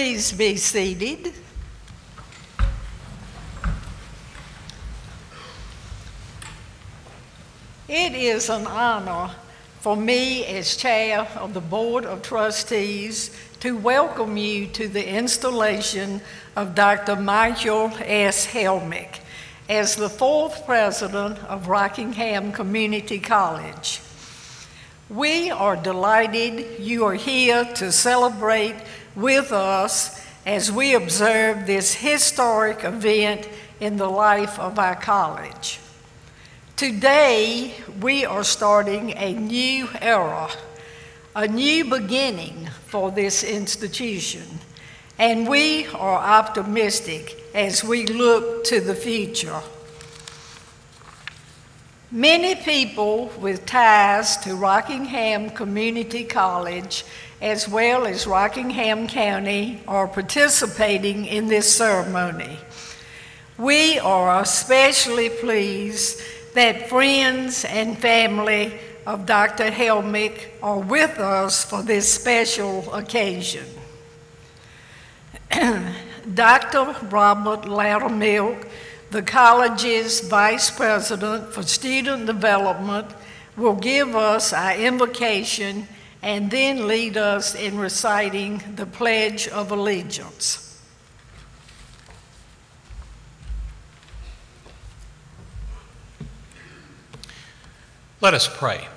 Please be seated. It is an honor for me as chair of the Board of Trustees to welcome you to the installation of Dr. Michael S.Helmick as the fourth president of Rockingham Community College. We are delighted you are here to celebrate with us as we observe this historic event in the life of our college. Today, we are starting a new era, a new beginning for this institution, and we are optimistic as we look to the future. Many people with ties to Rockingham Community College as well as Rockingham County are participating in this ceremony. We are especially pleased that friends and family of Dr. Helmick are with us for this special occasion. Dr. Robert Loudermilk, the college's Vice President for Student Development, will give us our invocation and then lead us in reciting the Pledge of Allegiance. Let us pray.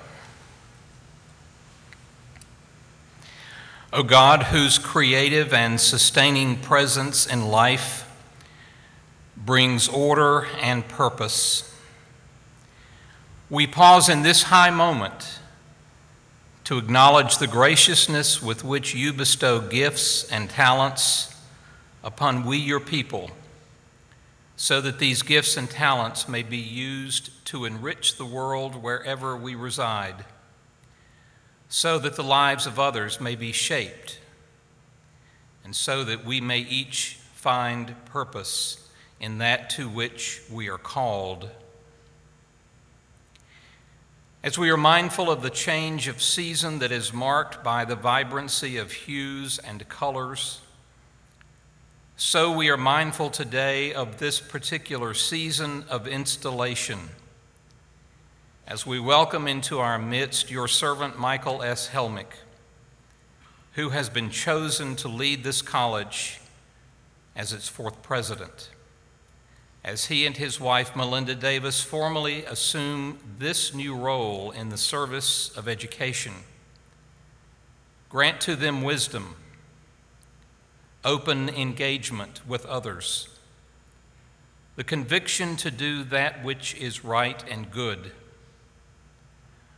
O God, whose creative and sustaining presence in life brings order and purpose, we pause in this high moment to acknowledge the graciousness with which you bestow gifts and talents upon we, your people, so that these gifts and talents may be used to enrich the world wherever we reside, so that the lives of others may be shaped, and so that we may each find purpose in that to which we are called. As we are mindful of the change of season that is marked by the vibrancy of hues and colors, so we are mindful today of this particular season of installation as we welcome into our midst your servant Michael S. Helmick, who has been chosen to lead this college as its fourth president, as he and his wife Melinda Davis formally assume this new role in the service of education. Grant to them wisdom, open engagement with others, the conviction to do that which is right and good,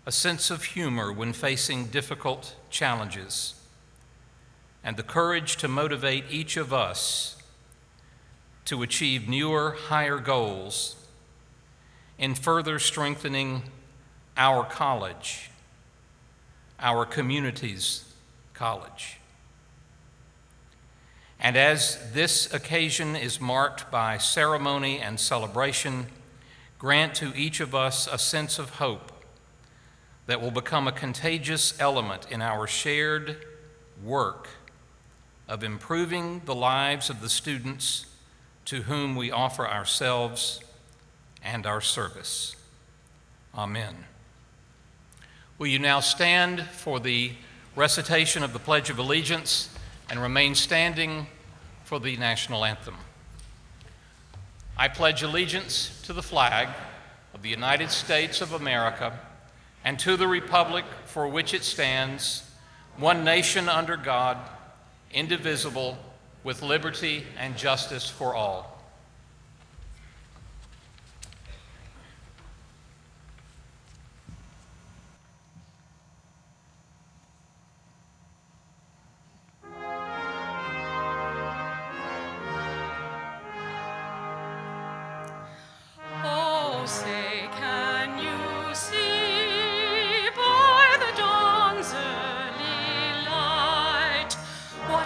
a sense of humor when facing difficult challenges, and the courage to motivate each of us to achieve newer, higher goals in further strengthening our college, our community's college. And as this occasion is marked by ceremony and celebration, grant to each of us a sense of hope that will become a contagious element in our shared work of improving the lives of the students to whom we offer ourselves and our service. Amen. Will you now stand for the recitation of the Pledge of Allegiance and remain standing for the national anthem. I pledge allegiance to the flag of the United States of America and to the republic for which it stands, one nation under God, indivisible, with liberty and justice for all.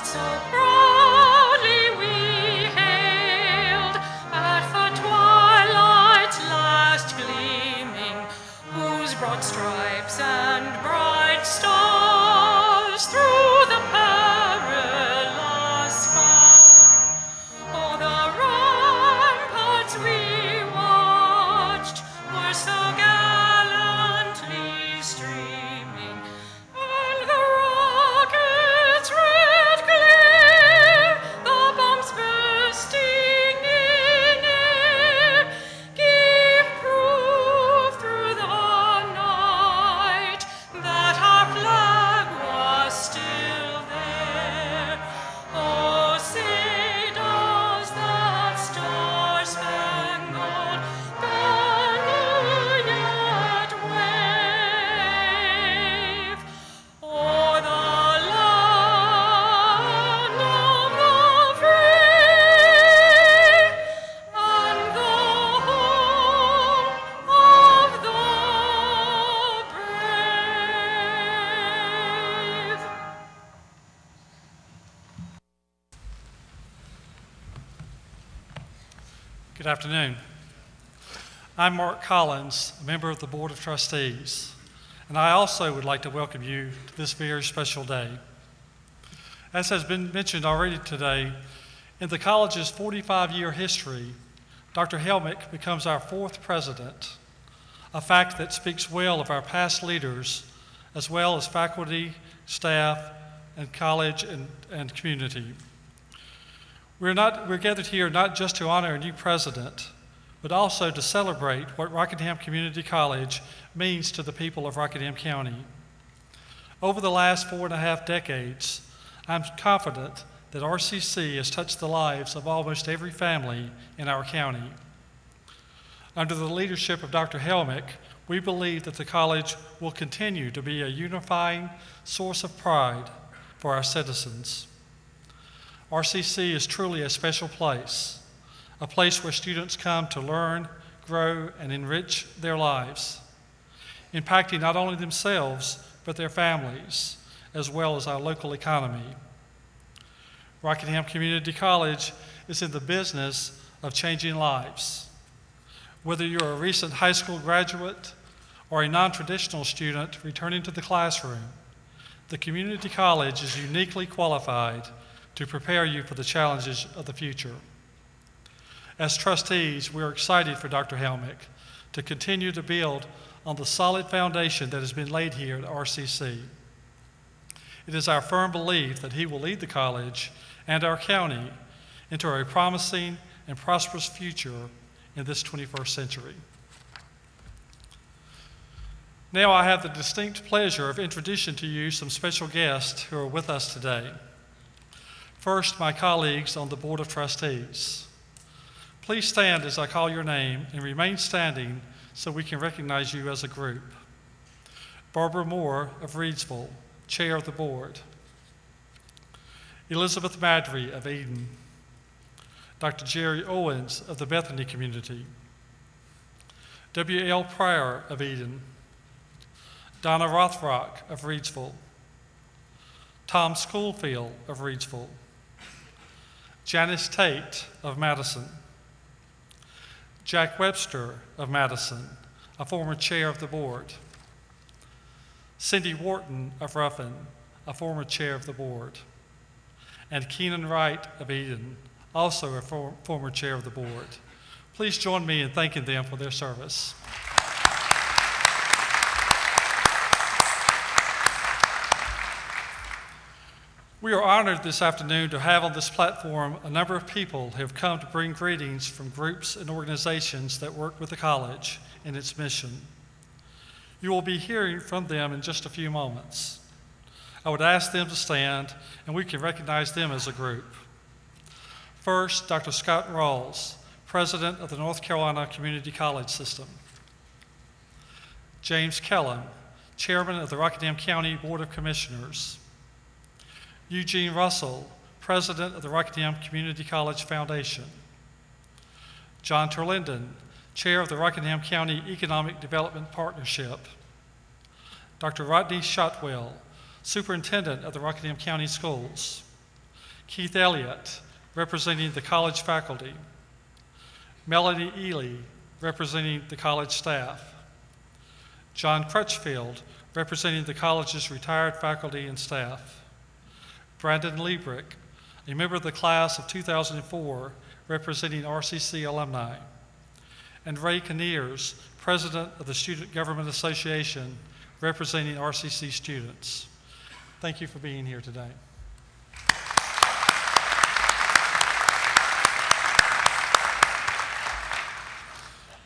So proudly we hail Good afternoon. I'm Mark Collins, a member of the Board of Trustees, and I also would like to welcome you to this very special day. As has been mentioned already today, in the college's 45-year history, Dr. S.Helmick becomes our 4th president, a fact that speaks well of our past leaders, as well as faculty, staff, and college and community. We're gathered here not just to honor a new president, but also to celebrate what Rockingham Community College means to the people of Rockingham County. Over the last 4.5 decades, I'm confident that RCC has touched the lives of almost every family in our county. Under the leadership of Dr. S.Helmick, we believe that the college will continue to be a unifying source of pride for our citizens. RCC is truly a special place, a place where students come to learn, grow, and enrich their lives, impacting not only themselves, but their families, as well as our local economy. Rockingham Community College is in the business of changing lives. Whether you're a recent high school graduate or a non-traditional student returning to the classroom, the community college is uniquely qualified to prepare you for the challenges of the future. As trustees, we're excited for Dr. S.Helmick to continue to build on the solid foundation that has been laid here at RCC. It is our firm belief that he will lead the college and our county into a promising and prosperous future in this 21st century. Now I have the distinct pleasure of introducing to you some special guests who are with us today. First, my colleagues on the Board of Trustees. Please stand as I call your name and remain standing so we can recognize you as a group. Barbara Moore of Reidsville, Chair of the Board. Elizabeth Madry of Eden. Dr. Jerry Owens of the Bethany community. W.L. Pryor of Eden. Donna Rothrock of Reidsville. Tom Schoolfield of Reidsville. Janice Tate of Madison. Jack Webster of Madison, a former chair of the board. Cindy Wharton of Ruffin, a former chair of the board. And Keenan Wright of Eden, also a former chair of the board. Please join me in thanking them for their service. We are honored this afternoon to have on this platform a number of people who have come to bring greetings from groups and organizations that work with the college and its mission. You will be hearing from them in just a few moments. I would ask them to stand and we can recognize them as a group. First, Dr. Scott Ralls, President of the North Carolina Community College System. James Kallam, Chairman of the Rockingham County Board of Commissioners. Eugene Russell, President of the Rockingham Community College Foundation. John Terlinden, Chair of the Rockingham County Economic Development Partnership. Dr. Rodney Shotwell, Superintendent of the Rockingham County Schools. Keith Elliott, representing the college faculty. Melanie Eley, representing the college staff. John Crutchfield, representing the college's retired faculty and staff. Brandon Leebrick, a member of the class of 2004, representing RCC alumni. And Ray Knirs, President of the Student Government Association, representing RCC students. Thank you for being here today.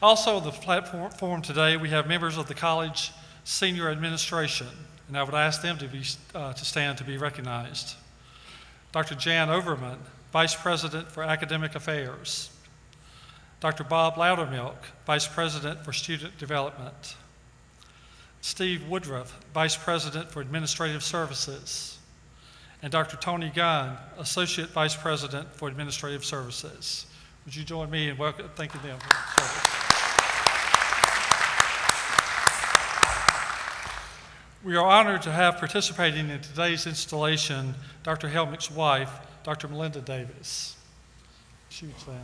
Also on the platform today, we have members of the college senior administration, and I would ask them to stand to be recognized. Dr. Jan Overman, Vice President for Academic Affairs. Dr. Bob Loudermilk, Vice President for Student Development. Steve Woodruff, Vice President for Administrative Services. And Dr. Tony Gunn, Associate Vice President for Administrative Services. Would you join me in thanking them for their service? We are honored to have participating in today's installation Dr. S.Helmick's wife, Dr. Melinda Davis. She would stand.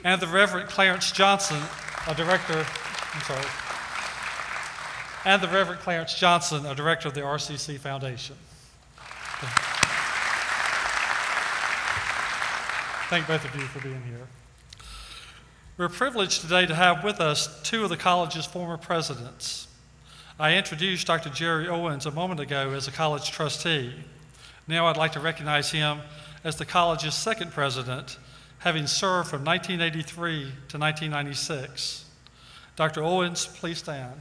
and the Reverend Clarence Johnson, a director, and the Reverend Clarence Johnson, a director of the RCC Foundation. Thank both of you for being here. We're privileged today to have with us two of the college's former presidents. I introduced Dr. Jerry Owens a moment ago as a college trustee. Now I'd like to recognize him as the college's second president, having served from 1983 to 1996. Dr. Owens, please stand.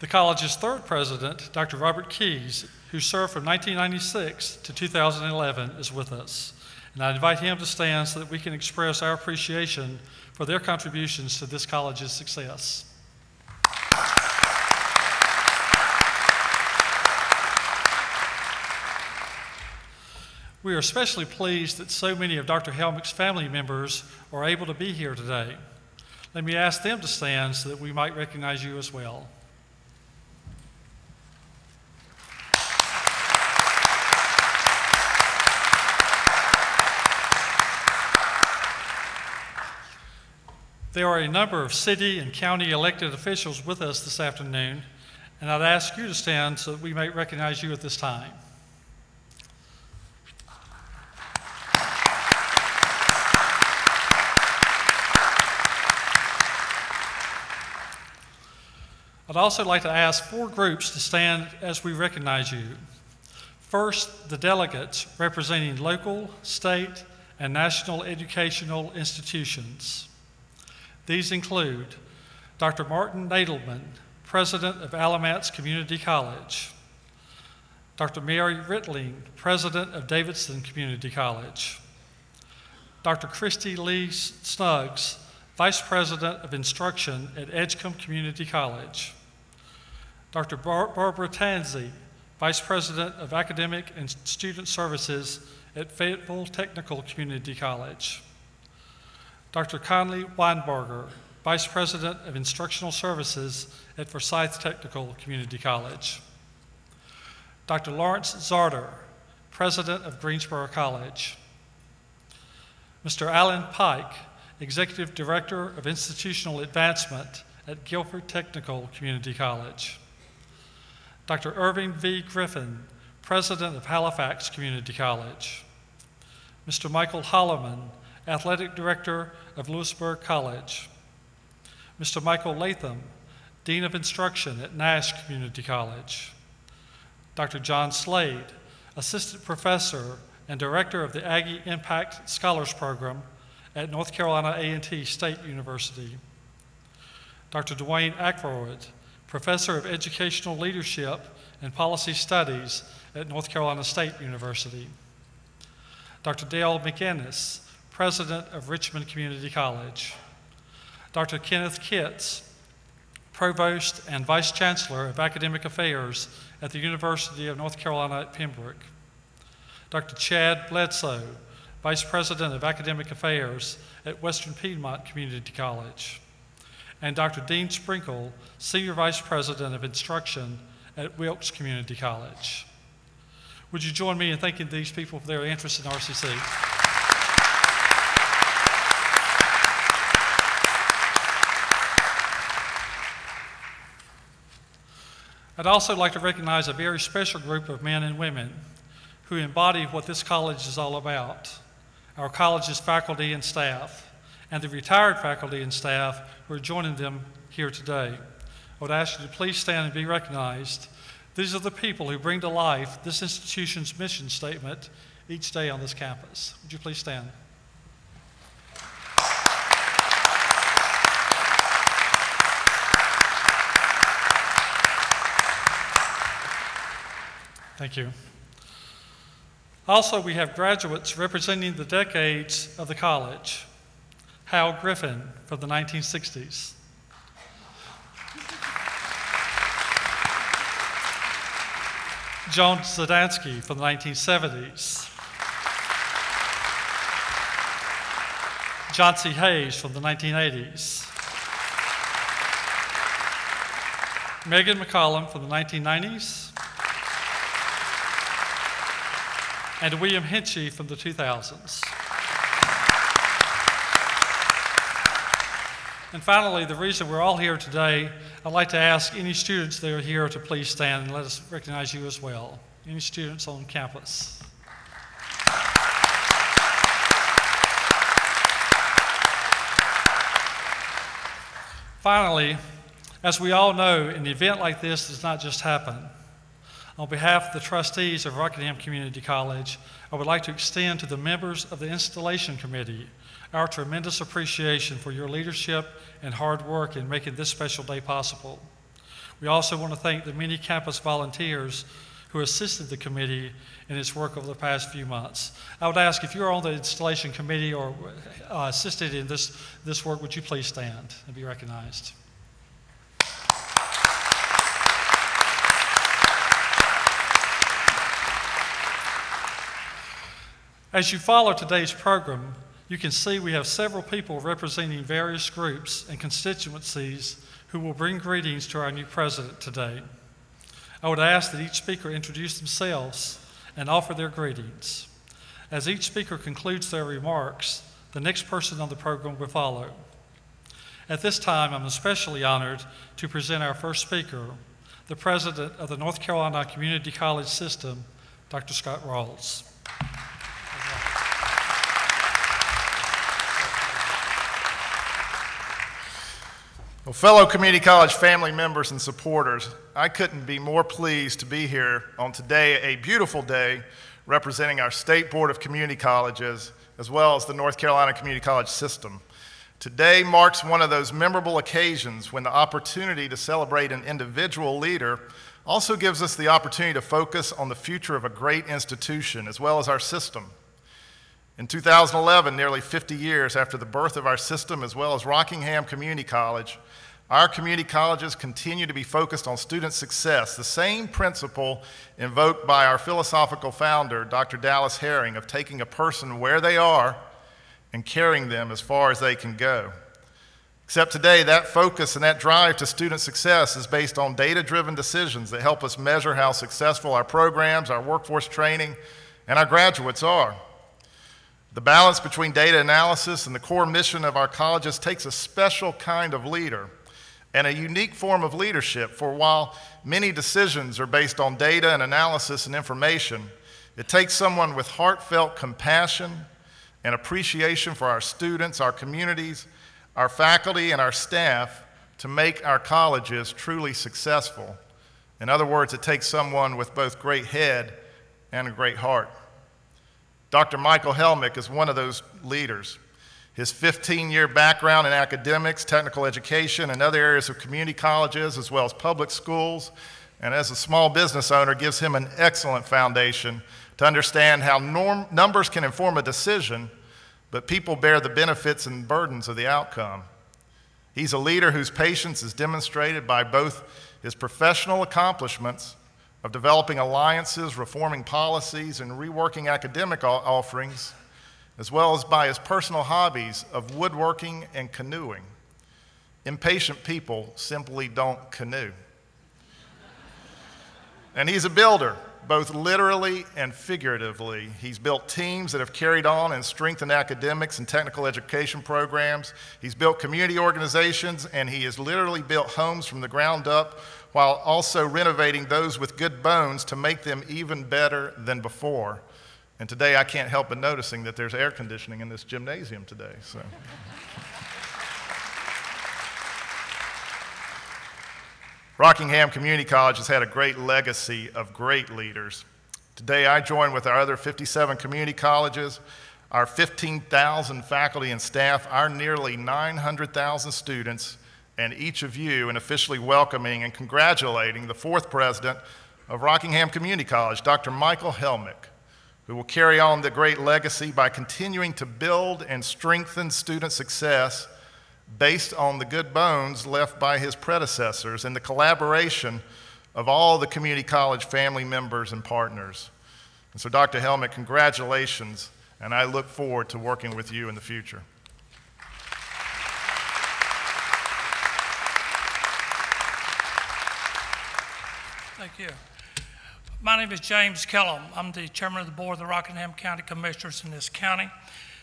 The college's third president, Dr. Robert Keyes, who served from 1996 to 2011, is with us. And I invite him to stand so that we can express our appreciation for their contributions to this college's success. We are especially pleased that so many of Dr. S.Helmick's family members are able to be here today. Let me ask them to stand so that we might recognize you as well. There are a number of city and county elected officials with us this afternoon, and I'd ask you to stand so that we may recognize you at this time. I'd also like to ask four groups to stand as we recognize you. First, the delegates representing local, state, and national educational institutions. These include Dr. Martin Nadelman, President of Alamance Community College, Dr. Mary Rittling, President of Davidson Community College, Dr. Christy Lee Snuggs, Vice President of Instruction at Edgecombe Community College, Dr. Barbara Tansey, Vice President of Academic and Student Services at Fayetteville Technical Community College, Dr. Conley Weinberger, Vice President of Instructional Services at Forsyth Technical Community College, Dr. Lawrence Zarder, President of Greensboro College, Mr. Alan Pike, Executive Director of Institutional Advancement at Guilford Technical Community College, Dr. Irving V. Griffin, President of Halifax Community College, Mr. Michael Holloman, Athletic Director of Lewisburg College, Mr. Michael Latham, Dean of Instruction at Nash Community College, Dr. John Slade, Assistant Professor and Director of the Aggie Impact Scholars Program at North Carolina A&T State University, Dr. Dwayne Ackroyd, Professor of Educational Leadership and Policy Studies at North Carolina State University, Dr. Dale McInnes, President of Richmond Community College, Dr. Kenneth Kitts, Provost and Vice Chancellor of Academic Affairs at the University of North Carolina at Pembroke, Dr. Chad Bledsoe, Vice President of Academic Affairs at Western Piedmont Community College, and Dr. Dean Sprinkle, Senior Vice President of Instruction at Wilkes Community College. Would you join me in thanking these people for their interest in RCC? I'd also like to recognize a very special group of men and women who embody what this college is all about, our college's faculty and staff, and the retired faculty and staff who are joining them here today. I would ask you to please stand and be recognized. These are the people who bring to life this institution's mission statement each day on this campus. Would you please stand? Thank you. Also, we have graduates representing the decades of the college. Hal Griffin from the 1960s. Joan Zadansky from the 1970s. John C. Hayes from the 1980s. Megan McCollum from the 1990s. and William Hinchy from the 2000s. And finally, the reason we're all here today, I'd like to ask any students that are here to please stand and let us recognize you as well. Any students on campus? Finally, as we all know, an event like this does not just happen. On behalf of the trustees of Rockingham Community College, I would like to extend to the members of the Installation Committee our tremendous appreciation for your leadership and hard work in making this special day possible. We also want to thank the many campus volunteers who assisted the committee in its work over the past few months. I would ask if you're on the Installation Committee or assisted in this work, would you please stand and be recognized? As you follow today's program, you can see we have several people representing various groups and constituencies who will bring greetings to our new president today. I would ask that each speaker introduce themselves and offer their greetings. As each speaker concludes their remarks, the next person on the program will follow. At this time, I'm especially honored to present our first speaker, the president of the North Carolina Community College System, Dr. Scott Ralls. Well, fellow community college family members and supporters, I couldn't be more pleased to be here on today, a beautiful day, representing our State Board of Community Colleges, as well as the North Carolina Community College System. Today marks one of those memorable occasions when the opportunity to celebrate an individual leader also gives us the opportunity to focus on the future of a great institution, as well as our system. In 2011, nearly 50 years after the birth of our system, as well as Rockingham Community College, our community colleges continue to be focused on student success, the same principle invoked by our philosophical founder, Dr. Dallas Herring, of taking a person where they are and carrying them as far as they can go. Except today, that focus and that drive to student success is based on data-driven decisions that help us measure how successful our programs, our workforce training, and our graduates are. The balance between data analysis and the core mission of our colleges takes a special kind of leader and a unique form of leadership, for while many decisions are based on data and analysis and information, it takes someone with heartfelt compassion and appreciation for our students, our communities, our faculty, and our staff to make our colleges truly successful. In other words, it takes someone with both great head and a great heart. Dr. S.Helmick is one of those leaders. His 15-year background in academics, technical education, and other areas of community colleges, as well as public schools, and as a small business owner, gives him an excellent foundation to understand how numbers can inform a decision, but people bear the benefits and burdens of the outcome. He's a leader whose patience is demonstrated by both his professional accomplishments of developing alliances, reforming policies, and reworking academic offerings, as well as by his personal hobbies of woodworking and canoeing. Impatient people simply don't canoe. And he's a builder, both literally and figuratively. He's built teams that have carried on and strengthened academics and technical education programs. He's built community organizations, and he has literally built homes from the ground up, while also renovating those with good bones to make them even better than before. And today I can't help but noticing that there's air conditioning in this gymnasium today. So. Rockingham Community College has had a great legacy of great leaders. Today I join with our other 57 community colleges, our 15,000 faculty and staff, our nearly 900,000 students, and each of you in officially welcoming and congratulating the fourth president of Rockingham Community College, Dr. S.Helmick, who will carry on the great legacy by continuing to build and strengthen student success based on the good bones left by his predecessors and the collaboration of all the community college family members and partners. And so, Dr. Helmick, congratulations, and I look forward to working with you in the future. Thank you. My name is James Kallam. I'm the chairman of the board of the Rockingham County Commissioners in this county.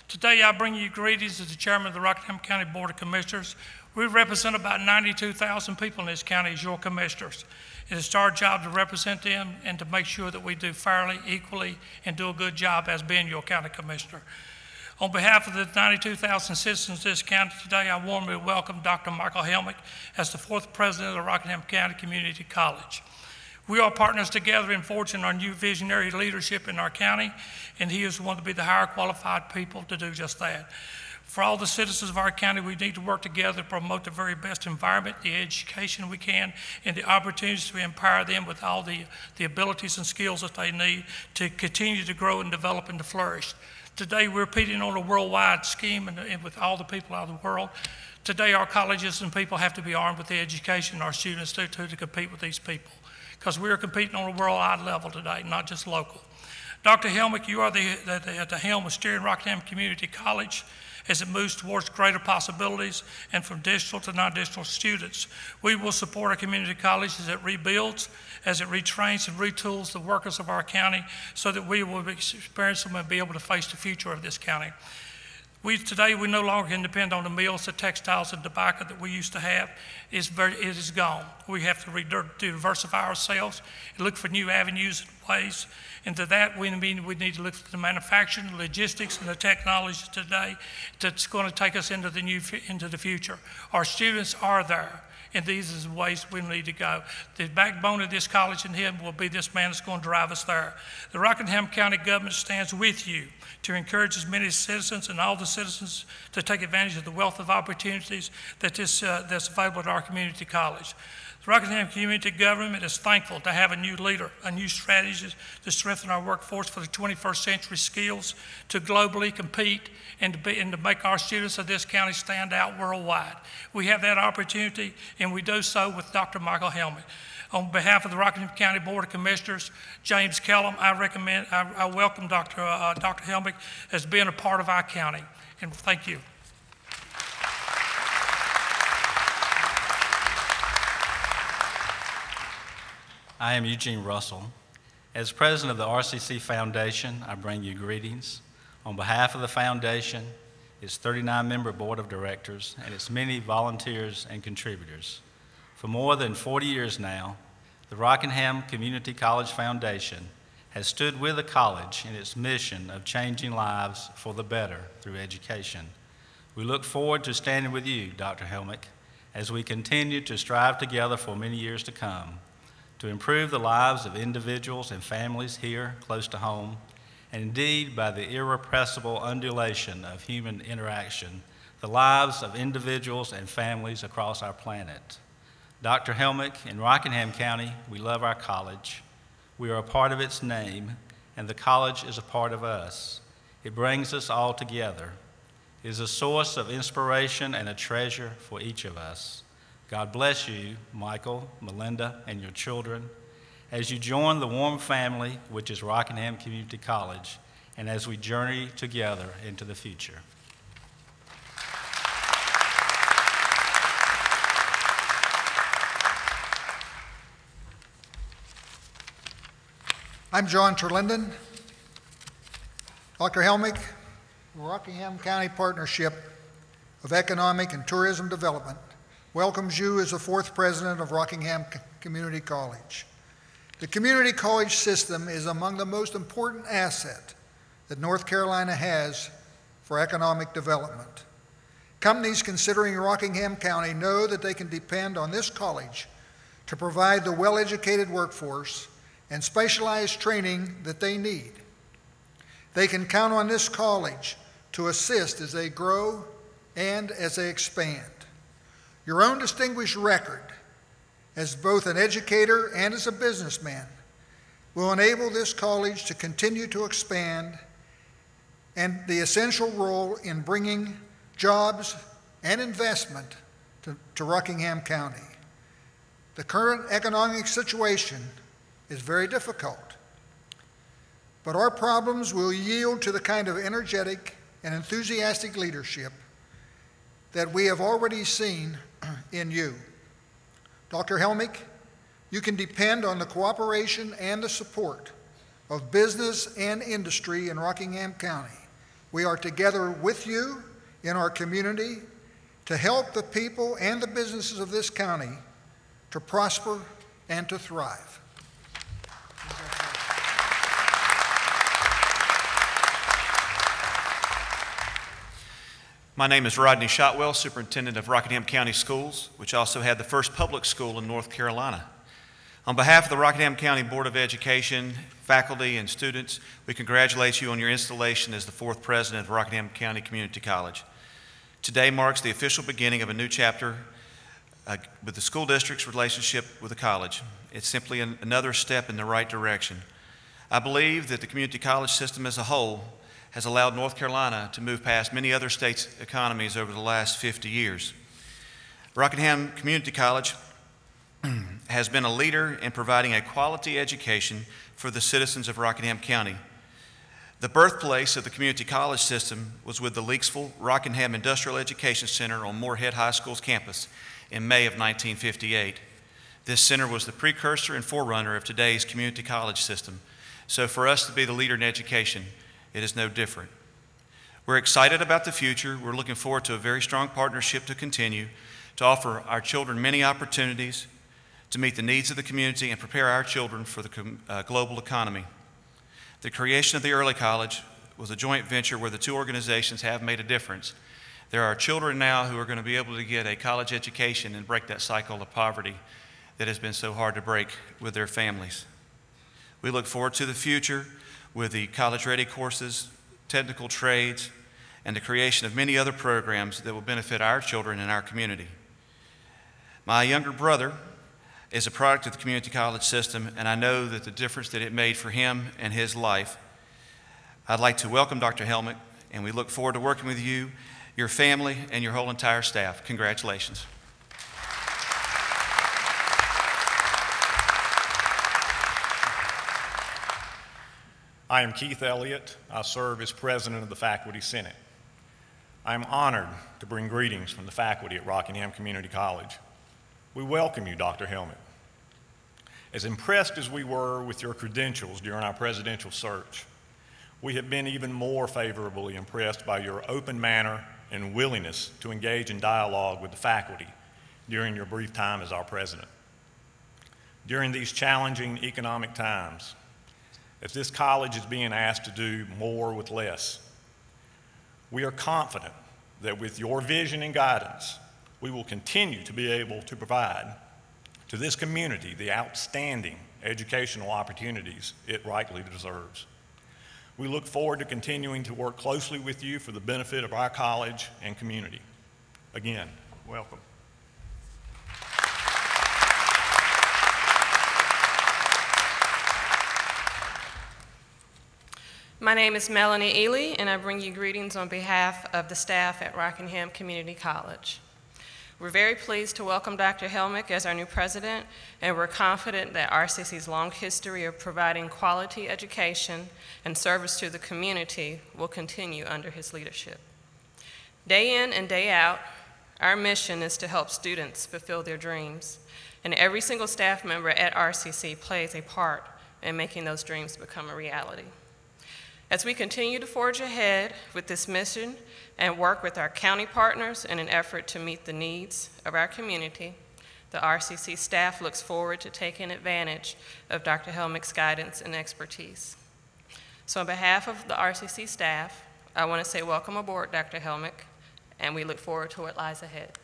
Today I bring you greetings as the chairman of the Rockingham County Board of Commissioners. We represent about 92,000 people in this county as your commissioners. It is our job to represent them and to make sure that we do fairly, equally, and do a good job as being your county commissioner. On behalf of the 92,000 citizens of this county today, I warmly welcome Dr. S.Helmick as the fourth president of the Rockingham County Community College. We are partners together in forging our new visionary leadership in our county, and he is one to be the higher qualified people to do just that. For all the citizens of our county, we need to work together to promote the very best environment, the education we can, and the opportunities to empower them with all the abilities and skills that they need to continue to grow and develop and to flourish. Today, we're competing on a worldwide scheme and with all the people out of the world. Today, our colleges and people have to be armed with the education our students do to compete with these people, because we are competing on a worldwide level today, not just local. Dr. Helmick, you are at the helm of steering Rockingham Community College as it moves towards greater possibilities and from digital to non-digital students. We will support our community college as it rebuilds, as it retrains and retools the workers of our county so that we will experience them and be able to face the future of this county. Today, we no longer can depend on the mills, the textiles, and tobacco that we used to have. It is gone. We have to diversify ourselves and look for new avenues and ways. And to that, we need to look for the manufacturing, logistics, and the technology today that's going to take us into the future. Our students are there, and these are the ways we need to go. The backbone of this college and him will be this man that's going to drive us there. The Rockingham County government stands with you to encourage as many citizens and all the citizens to take advantage of the wealth of opportunities that's available at our community college. The Rockingham community government is thankful to have a new leader, a new strategy to strengthen our workforce for the 21st century skills, to globally compete, and to make our students of this county stand out worldwide. We have that opportunity, and we do so with Dr. S.Helmick. On behalf of the Rockingham County Board of Commissioners, James Kallam, I welcome Dr. Helmick as being a part of our county, and thank you. I am Eugene Russell. As president of the RCC Foundation, I bring you greetings. On behalf of the foundation, its 39-member board of directors, and its many volunteers and contributors. For more than 40 years now, the Rockingham Community College Foundation has stood with the college in its mission of changing lives for the better through education. We look forward to standing with you, Dr. Helmick, as we continue to strive together for many years to come to improve the lives of individuals and families here close to home, and indeed by the irrepressible undulation of human interaction, the lives of individuals and families across our planet. Dr. Helmick, in Rockingham County, we love our college. We are a part of its name, and the college is a part of us. It brings us all together. It is a source of inspiration and a treasure for each of us. God bless you, Michael, Melinda, and your children, as you join the warm family, which is Rockingham Community College, and as we journey together into the future. I'm John Terlinden. Dr. Helmick, the Rockingham County Partnership of Economic and Tourism Development welcomes you as the fourth president of Rockingham Community College. The community college system is among the most important asset that North Carolina has for economic development. Companies considering Rockingham County know that they can depend on this college to provide the well-educated workforce and specialized training that they need. They can count on this college to assist as they grow and as they expand. Your own distinguished record as both an educator and as a businessman will enable this college to continue to expand and the essential role in bringing jobs and investment to Rockingham County. The current economic situation is very difficult, but our problems will yield to the kind of energetic and enthusiastic leadership that we have already seen in you. Dr. Helmick, You can depend on the cooperation and the support of business and industry in Rockingham County. We are together with you in our community to help the people and the businesses of this county to prosper and to thrive. My name is Rodney Shotwell, Superintendent of Rockingham County Schools, which also had the first public school in North Carolina. On behalf of the Rockingham County Board of Education, faculty, and students, we congratulate you on your installation as the fourth president of Rockingham County Community College. Today marks the official beginning of a new chapter with the school district's relationship with the college. It's simply another step in the right direction. I believe that the community college system as a whole has allowed North Carolina to move past many other states' economies over the last 50 years. Rockingham Community College has been a leader in providing a quality education for the citizens of Rockingham County. The birthplace of the community college system was with the Leaksville Rockingham Industrial Education Center on Moorhead High School's campus in May of 1958. This center was the precursor and forerunner of today's community college system. So for us to be the leader in education, it is no different. We're excited about the future. We're looking forward to a very strong partnership to continue to offer our children many opportunities to meet the needs of the community and prepare our children for the global economy. The creation of the early college was a joint venture where the two organizations have made a difference. There are children now who are going to be able to get a college education and break that cycle of poverty that has been so hard to break with their families. We look forward to the future with the college-ready courses, technical trades, and the creation of many other programs that will benefit our children and our community. My younger brother is a product of the community college system, and I know that the difference that it made for him and his life. I'd like to welcome Dr. Helmick, and we look forward to working with you, your family, and your whole entire staff. Congratulations. I am Keith Elliott. I serve as president of the Faculty Senate. I am honored to bring greetings from the faculty at Rockingham Community College. We welcome you, Dr. Helmick. As impressed as we were with your credentials during our presidential search, we have been even more favorably impressed by your open manner and willingness to engage in dialogue with the faculty during your brief time as our president. During these challenging economic times, as this college is being asked to do more with less, we are confident that with your vision and guidance, we will continue to be able to provide to this community the outstanding educational opportunities it rightly deserves. We look forward to continuing to work closely with you for the benefit of our college and community. Again, welcome. My name is Melanie Eley, and I bring you greetings on behalf of the staff at Rockingham Community College. We're very pleased to welcome Dr. Helmick as our new president, and we're confident that RCC's long history of providing quality education and service to the community will continue under his leadership. Day in and day out, our mission is to help students fulfill their dreams, and every single staff member at RCC plays a part in making those dreams become a reality. As we continue to forge ahead with this mission and work with our county partners in an effort to meet the needs of our community, the RCC staff looks forward to taking advantage of Dr. Helmick's guidance and expertise. So on behalf of the RCC staff, I want to say welcome aboard, Dr. Helmick, and we look forward to what lies ahead.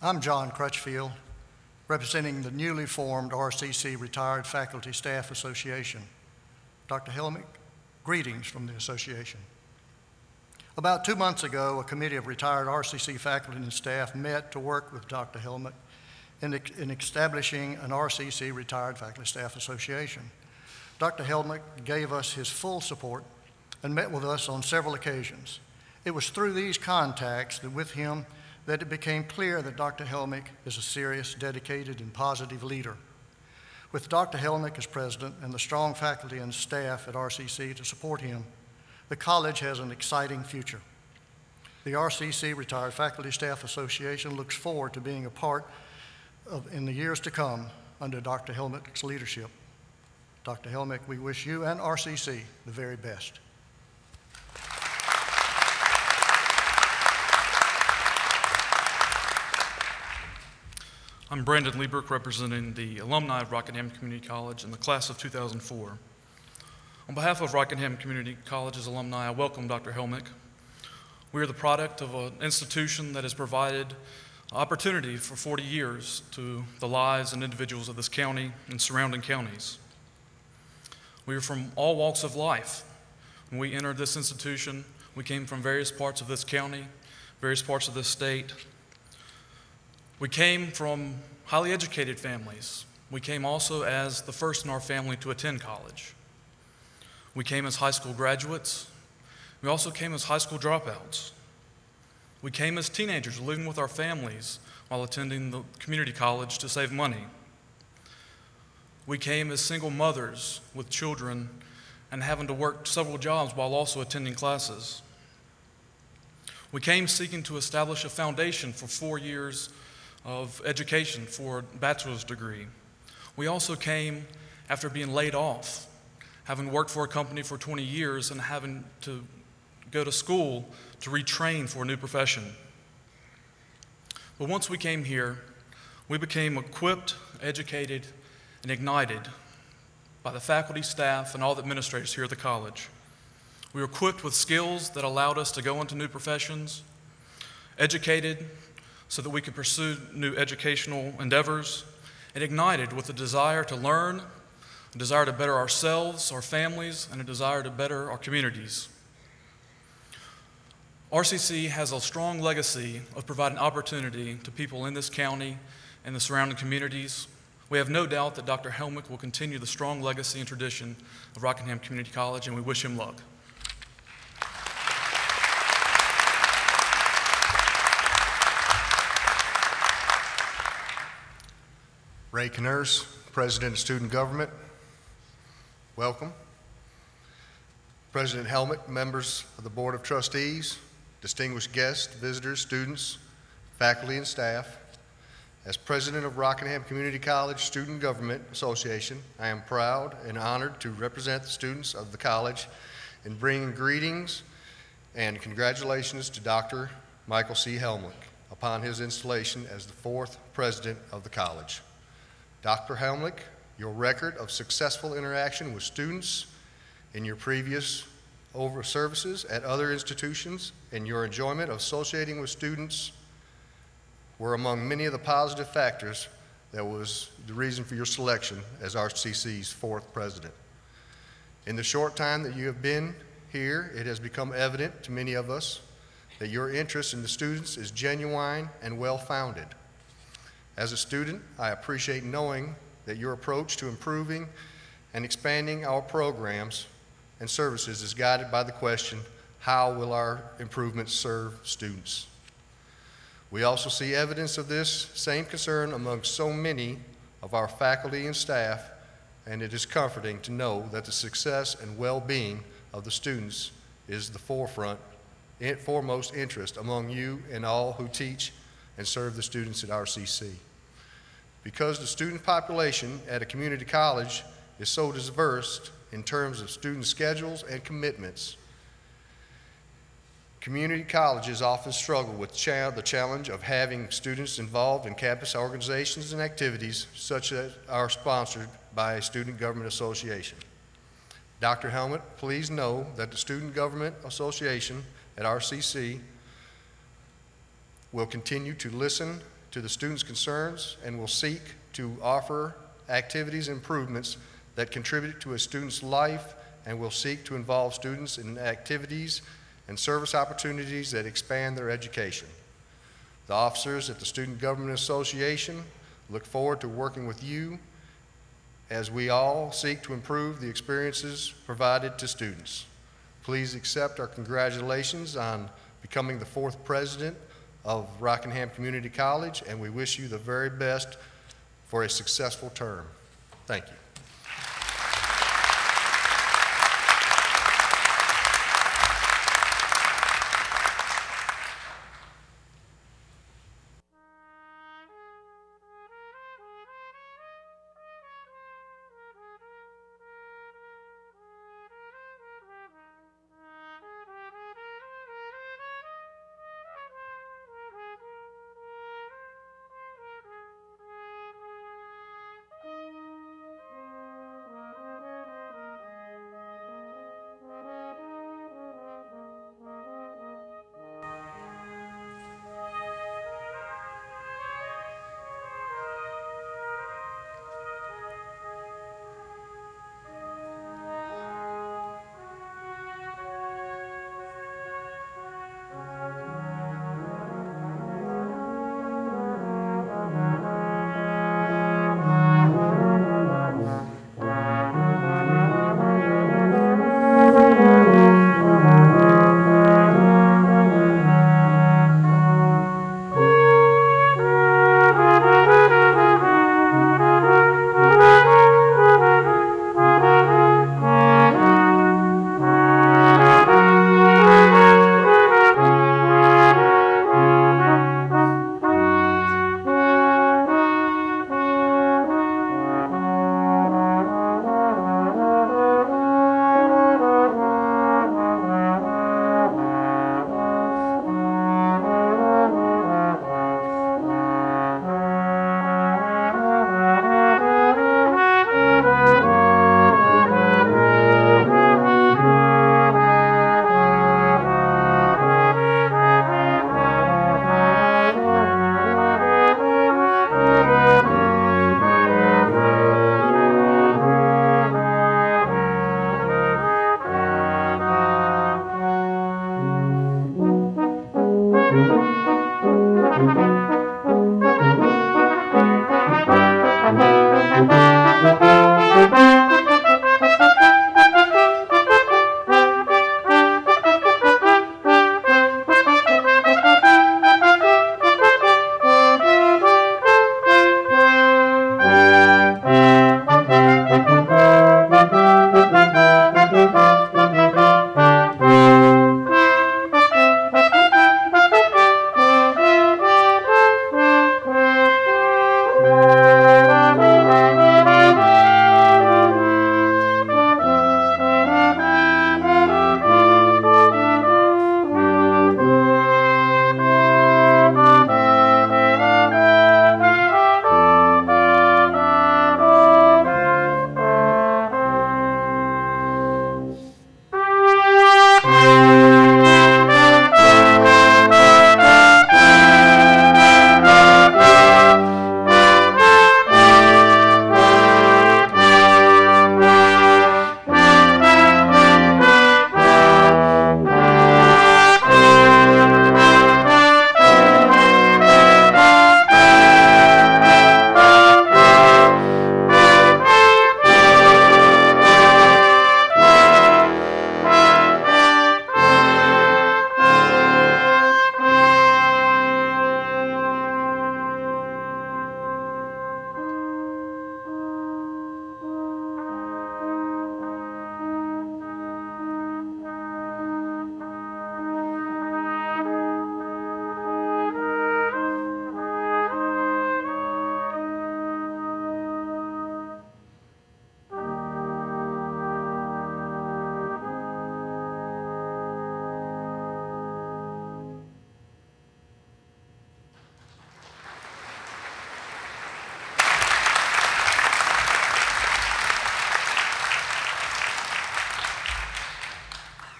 I'm John Crutchfield, representing the newly formed RCC Retired Faculty Staff Association. Dr. Helmick, greetings from the association. About 2 months ago, a committee of retired RCC faculty and staff met to work with Dr. Helmick in establishing an RCC Retired Faculty Staff Association. Dr. Helmick gave us his full support and met with us on several occasions. It was through these contacts that with him that it became clear that Dr. Helmick is a serious, dedicated, and positive leader. With Dr. Helmick as president and the strong faculty and staff at RCC to support him, the college has an exciting future. The RCC Retired Faculty Staff Association looks forward to being a part of in the years to come under Dr. Helmick's leadership. Dr. Helmick, we wish you and RCC the very best. I'm Brandon Leebrick, representing the alumni of Rockingham Community College in the class of 2004. On behalf of Rockingham Community College's alumni, I welcome Dr. Helmick. We are the product of an institution that has provided opportunity for 40 years to the lives and individuals of this county and surrounding counties. We are from all walks of life. When we entered this institution, we came from various parts of this county, various parts of this state. We came from highly educated families. We came also as the first in our family to attend college. We came as high school graduates. We also came as high school dropouts. We came as teenagers living with our families while attending the community college to save money. We came as single mothers with children and having to work several jobs while also attending classes. We came seeking to establish a foundation for 4 years of education for a bachelor's degree. We also came after being laid off, having worked for a company for 20 years and having to go to school to retrain for a new profession. But once we came here, we became equipped, educated, and ignited by the faculty, staff, and all the administrators here at the college. We were equipped with skills that allowed us to go into new professions, educated so that we could pursue new educational endeavors, and ignited with a desire to learn, a desire to better ourselves, our families, and a desire to better our communities. RCC has a strong legacy of providing opportunity to people in this county and the surrounding communities. We have no doubt that Dr. Helmick will continue the strong legacy and tradition of Rockingham Community College, and we wish him luck. Ray Knirs, President of Student Government, welcome. President Helmick, members of the Board of Trustees, distinguished guests, visitors, students, faculty, and staff. As President of Rockingham Community College Student Government Association, I am proud and honored to represent the students of the college in bringing greetings and congratulations to Dr. Michael C. Helmick upon his installation as the 4th President of the college. Dr. Helmick, your record of successful interaction with students in your previous services at other institutions and your enjoyment of associating with students were among many of the positive factors that was the reason for your selection as RCC's 4th president. In the short time that you have been here, it has become evident to many of us that your interest in the students is genuine and well-founded. As a student, I appreciate knowing that your approach to improving and expanding our programs and services is guided by the question, how will our improvements serve students? We also see evidence of this same concern among so many of our faculty and staff, and it is comforting to know that the success and well-being of the students is the foremost interest among you and all who teach and serve the students at RCC. Because the student population at a community college is so diverse in terms of student schedules and commitments, community colleges often struggle with the challenge of having students involved in campus organizations and activities such as are sponsored by a student government association. Dr. Helmick, please know that the Student Government Association at RCC will continue to listen to the students' concerns and will seek to offer activities and improvements that contribute to a student's life and will seek to involve students in activities and service opportunities that expand their education. The officers at the Student Government Association look forward to working with you as we all seek to improve the experiences provided to students. Please accept our congratulations on becoming the 4th president of Rockingham Community College, and we wish you the very best for a successful term. Thank you.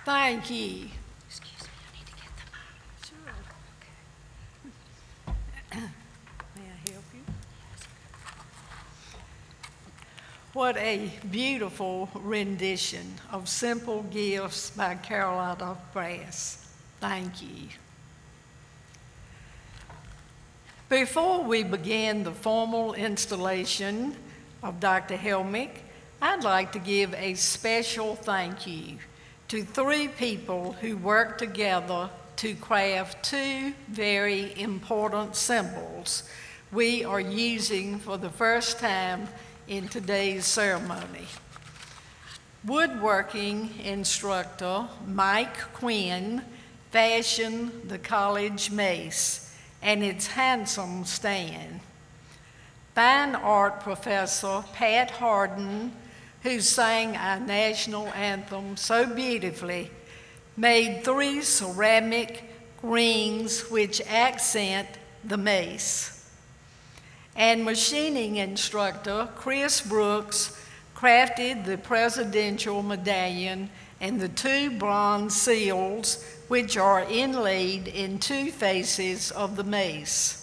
Thank you. Excuse me, I need to get the mic. Sure. Okay. May I help you? What a beautiful rendition of Simple Gifts by Carolina Brass. Thank you. Before we begin the formal installation of Dr. Helmick, I'd like to give a special thank you to 3 people who worked together to craft 2 very important symbols we are using for the first time in today's ceremony. Woodworking instructor Mike Quinn fashioned the college mace and its handsome stand. Fine art professor Pat Harden, who sang our national anthem so beautifully, made 3 ceramic rings which accent the mace. And machining instructor Chris Brooks crafted the presidential medallion and the 2 bronze seals which are inlaid in 2 faces of the mace.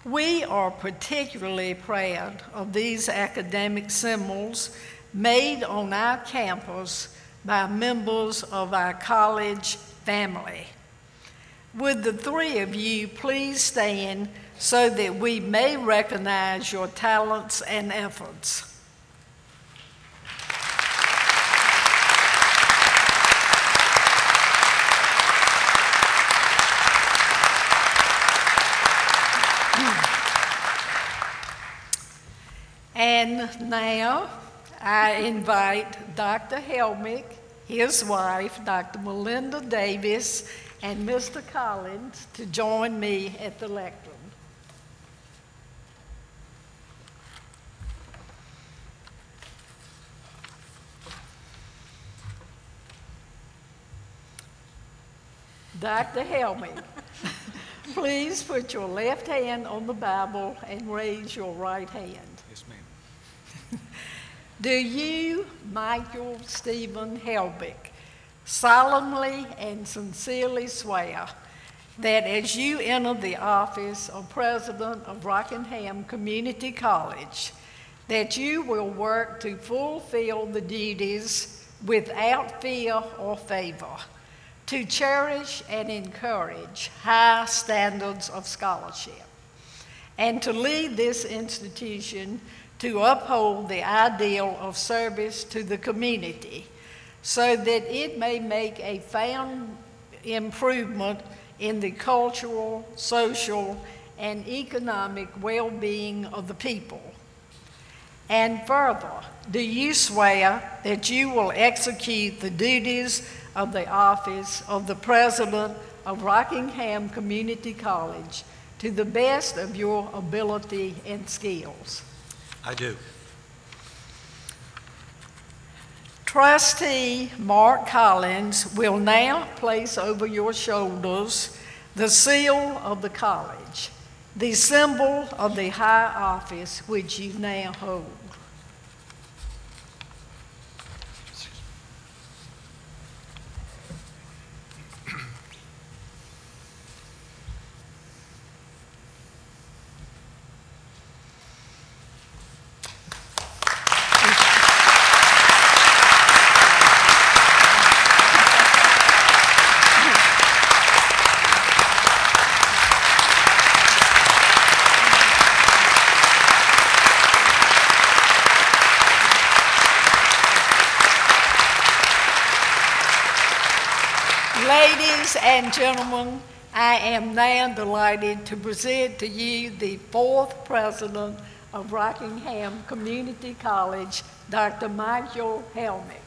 We are particularly proud of these academic symbols made on our campus by members of our college family. Would the 3 of you please stand so that we may recognize your talents and efforts? And now I invite Dr. Helmick, his wife, Dr. Melinda Davis, and Mr. Collins to join me at the lectern. Dr. Helmick, please put your left hand on the Bible and raise your right hand. Yes, ma'am. Do you, Michael Stephen Helmick, solemnly and sincerely swear that as you enter the office of President of Rockingham Community College, that you will work to fulfill the duties without fear or favor, to cherish and encourage high standards of scholarship, and to lead this institution to uphold the ideal of service to the community so that it may make a found improvement in the cultural, social, and economic well-being of the people? And further, do you swear that you will execute the duties of the office of the President of Rockingham Community College to the best of your ability and skills? I do. Trustee Mark Collins will now place over your shoulders the seal of the college, the symbol of the high office which you now hold. Ladies and gentlemen, I am now delighted to present to you the 4th President of Rockingham Community College, Dr. Michael Helmick.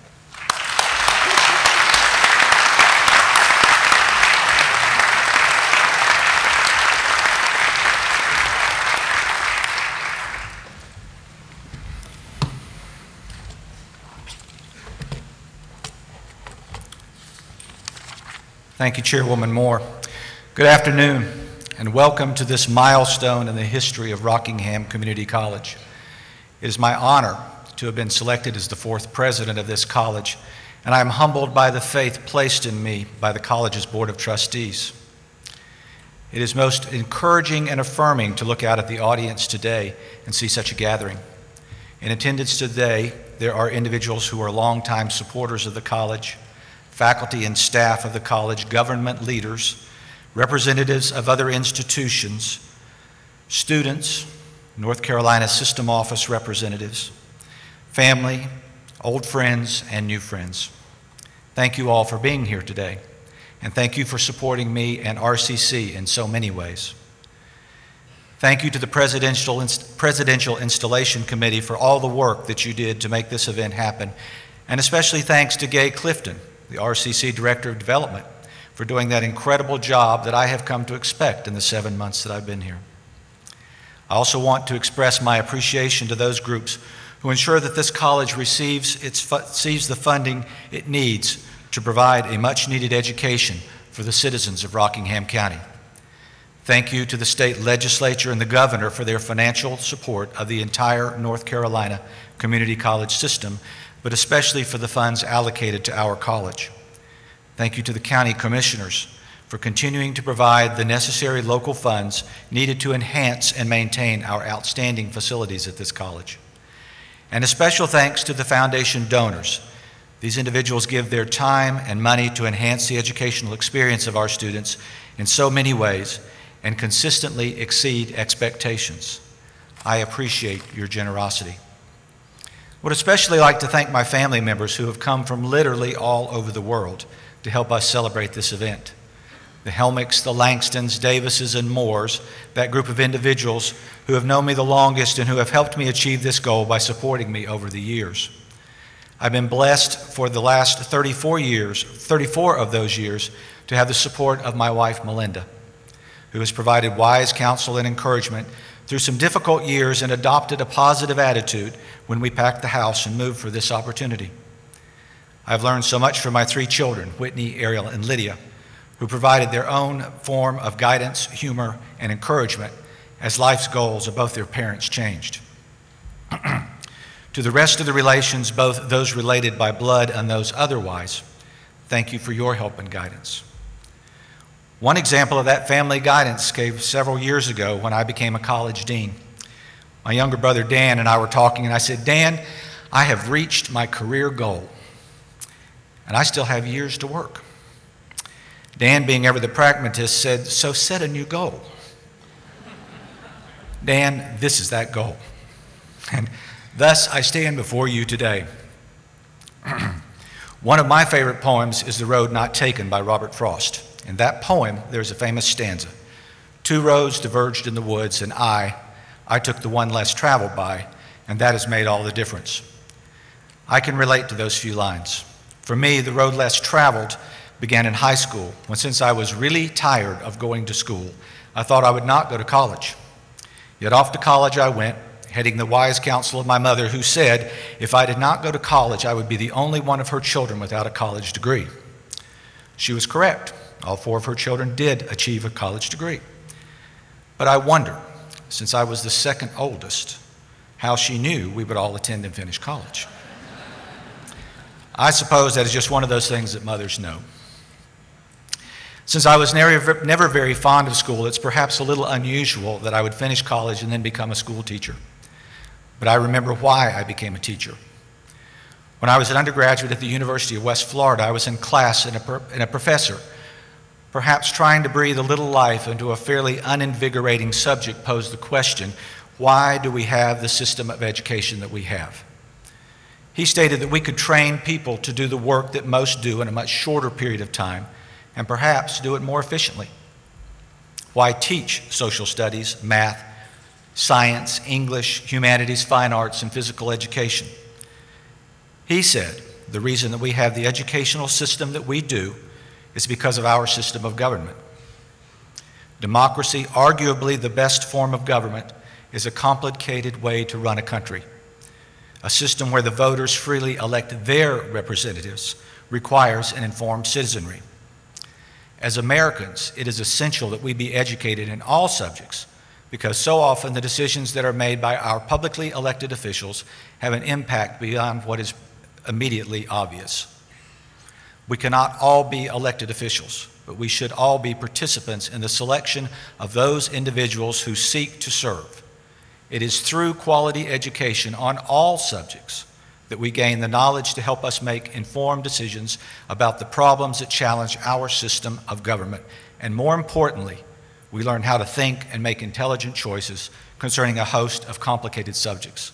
Thank you, Chairwoman Moore. Good afternoon, and welcome to this milestone in the history of Rockingham Community College. It is my honor to have been selected as the 4th president of this college, and I am humbled by the faith placed in me by the college's Board of Trustees. It is most encouraging and affirming to look out at the audience today and see such a gathering. In attendance today, there are individuals who are longtime supporters of the college, faculty and staff of the college, government leaders, representatives of other institutions, students, North Carolina System Office representatives, family, old friends, and new friends. Thank you all for being here today, and thank you for supporting me and RCC in so many ways. Thank you to the Presidential Installation Committee for all the work that you did to make this event happen, and especially thanks to Gay Clifton, the RCC Director of Development, for doing that incredible job that I have come to expect in the 7 months that I've been here. I also want to express my appreciation to those groups who ensure that this college receives the funding it needs to provide a much-needed education for the citizens of Rockingham County. Thank you to the state legislature and the governor for their financial support of the entire North Carolina community college system, but especially for the funds allocated to our college. Thank you to the county commissioners for continuing to provide the necessary local funds needed to enhance and maintain our outstanding facilities at this college. And a special thanks to the foundation donors. These individuals give their time and money to enhance the educational experience of our students in so many ways and consistently exceed expectations. I appreciate your generosity. I would especially like to thank my family members who have come from literally all over the world to help us celebrate this event. The Helmicks, the Langstons, Davises, and Moores, that group of individuals who have known me the longest and who have helped me achieve this goal by supporting me over the years. I've been blessed for the last 34 of those years, to have the support of my wife, Melinda, who has provided wise counsel and encouragement through some difficult years and adopted a positive attitude when we packed the house and moved for this opportunity. I've learned so much from my 3 children, Whitney, Ariel, and Lydia, who provided their own form of guidance, humor, and encouragement as life's goals of both their parents changed. To the rest of the relations, both those related by blood and those otherwise, thank you for your help and guidance. One example of that family guidance came several years ago when I became a college dean. My younger brother Dan and I were talking, and I said, Dan, I have reached my career goal, and I still have years to work. Dan, being ever the pragmatist, said, so set a new goal. Dan, this is that goal. And thus I stand before you today. One of my favorite poems is The Road Not Taken by Robert Frost. In that poem, there's a famous stanza. 2 roads diverged in the woods, and I took the one less traveled by, and that has made all the difference. I can relate to those few lines. For me, the road less traveled began in high school, when since I was really tired of going to school, I thought I would not go to college. Yet off to college I went, heading the wise counsel of my mother, who said if I did not go to college, I would be the only one of her children without a college degree. She was correct. All 4 of her children did achieve a college degree. But I wonder, since I was the second oldest, how she knew we would all attend and finish college. I suppose that is just one of those things that mothers know. Since I was never very fond of school, it's perhaps a little unusual that I would finish college and then become a school teacher. But I remember why I became a teacher. When I was an undergraduate at the University of West Florida, I was in class and a professor, perhaps trying to breathe a little life into a fairly uninvigorating subject, posed the question, why do we have the system of education that we have? He stated that we could train people to do the work that most do in a much shorter period of time, and perhaps do it more efficiently. Why teach social studies, math, science, English, humanities, fine arts, and physical education? He said the reason that we have the educational system that we do is because of our system of government. Democracy, arguably the best form of government, is a complicated way to run a country. A system where the voters freely elect their representatives requires an informed citizenry. As Americans, it is essential that we be educated in all subjects, because so often the decisions that are made by our publicly elected officials have an impact beyond what is immediately obvious. We cannot all be elected officials, but we should all be participants in the selection of those individuals who seek to serve. It is through quality education on all subjects that we gain the knowledge to help us make informed decisions about the problems that challenge our system of government. And more importantly, we learn how to think and make intelligent choices concerning a host of complicated subjects.